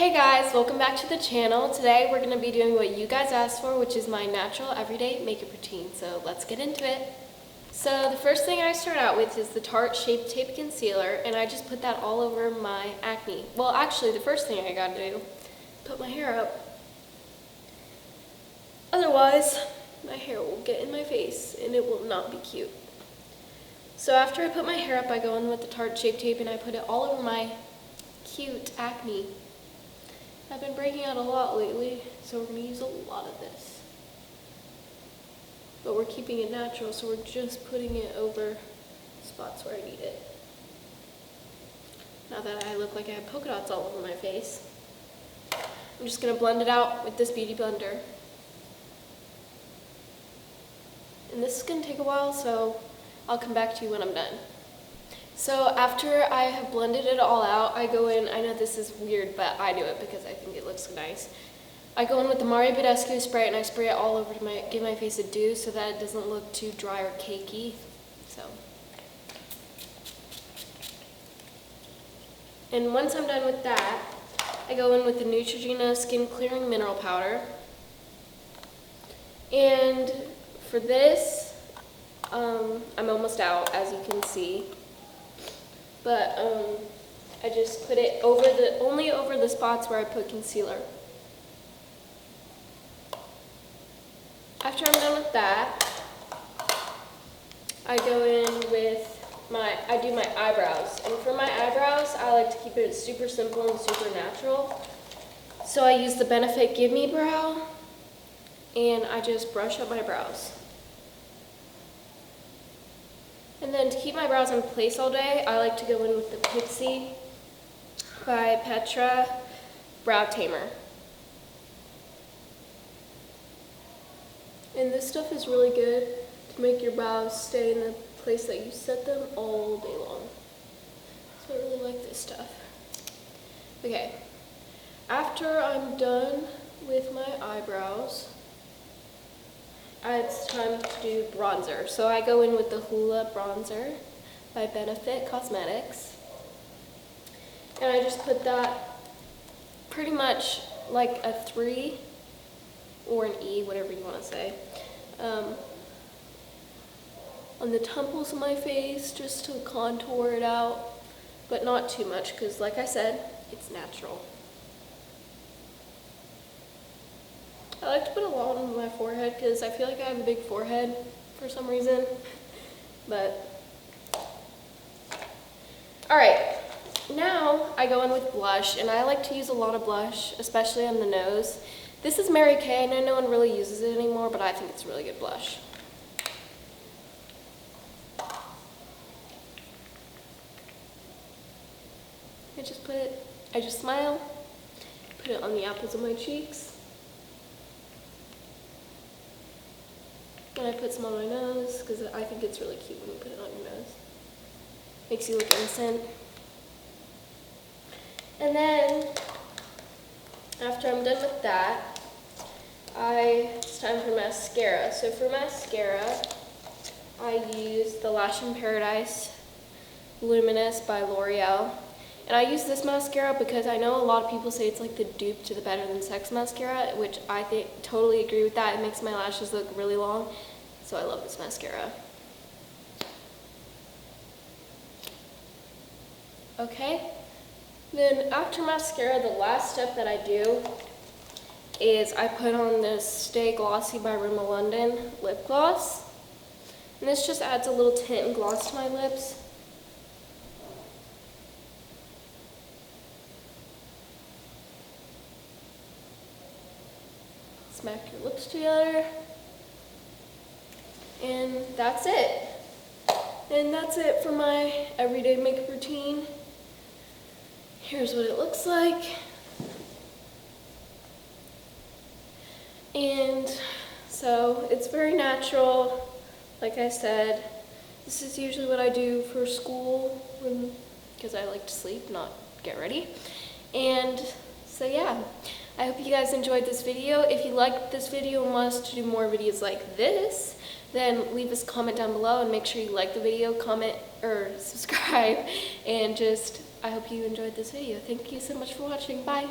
Hey guys, welcome back to the channel. Today we're going to be doing what you guys asked for, which is my natural everyday makeup routine. So let's get into it. So the first thing I start out with is the Tarte Shape Tape Concealer, and I just put that all over my acne. Well, actually the first thing I gotta do, put my hair up. Otherwise, my hair will get in my face and it will not be cute. So after I put my hair up, I go in with the Tarte Shape Tape and I put it all over my cute acne. I've been breaking out a lot lately, so we're going to use a lot of this. But we're keeping it natural, so we're just putting it over spots where I need it. Now that I look like I have polka dots all over my face, I'm just going to blend it out with this beauty blender. And this is going to take a while, so I'll come back to you when I'm done. So after I have blended it all out, I go in, I know this is weird, but I do it because I think it looks nice. I go in with the Mario Badescu spray and I spray it all over to give my face a dew so that it doesn't look too dry or cakey. And once I'm done with that, I go in with the Neutrogena Skin Clearing Mineral Powder. And for this, I'm almost out, as you can see. But I just put it over only over the spots where I put concealer. After I'm done with that, I go in with I do my eyebrows. And for my eyebrows, I like to keep it super simple and super natural. So I use the Benefit Give Me Brow, and I just brush up my brows. And then to keep my brows in place all day, I like to go in with the Pixi by Petra Brow Tamer. And this stuff is really good to make your brows stay in the place that you set them all day long. So I really like this stuff. Okay, after I'm done with my eyebrows, it's time to do bronzer. So I go in with the Hoola bronzer by Benefit Cosmetics. And I just put that pretty much like a 3 or an E, whatever you want to say, on the temples of my face just to contour it out, but not too much because, like I said, it's natural. I like to put a lot on my forehead because I feel like I have a big forehead for some reason, but alright, now I go in with blush, and I like to use a lot of blush, especially on the nose. This is Mary Kay. I know no one really uses it anymore, but I think it's a really good blush. I just smile, put it on the apples of my cheeks. And I put some on my nose because I think it's really cute when you put it on your nose. Makes you look innocent. And then, after I'm done with that, it's time for mascara. So for mascara, I use the Lash in Paradise Luminous by L'Oreal. And I use this mascara because I know a lot of people say it's like the dupe to the Better Than Sex mascara, which I totally agree with that. It makes my lashes look really long, so I love this mascara. Okay, then after mascara, the last step that I do is I put on this Stay Glossy by Rimmel London lip gloss. And this just adds a little tint and gloss to my lips. Smack your lips together, and that's it. And that's it for my everyday makeup routine. Here's what it looks like. And so it's very natural. Like I said, this is usually what I do for school because I like to sleep, not get ready. And so yeah, I hope you guys enjoyed this video. If you liked this video and want us to do more videos like this, then leave us a comment down below and make sure you like the video, comment, or subscribe. And I hope you enjoyed this video. Thank you so much for watching. Bye.